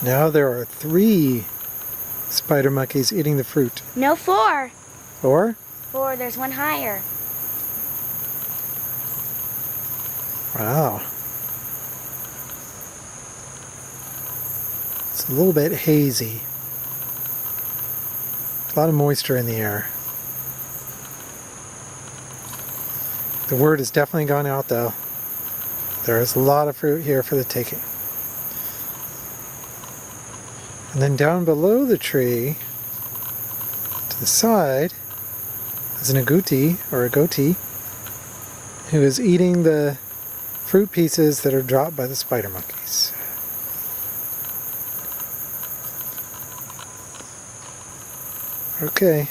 Now there are 3 spider monkeys eating the fruit. No, 4. 4? 4, there's one higher. Wow. It's a little bit hazy. A lot of moisture in the air. The word has definitely gone out though. There is a lot of fruit here for the taking. And then down below the tree, to the side, is an agouti, or a goatee, who is eating the fruit pieces that are dropped by the spider monkeys. Okay.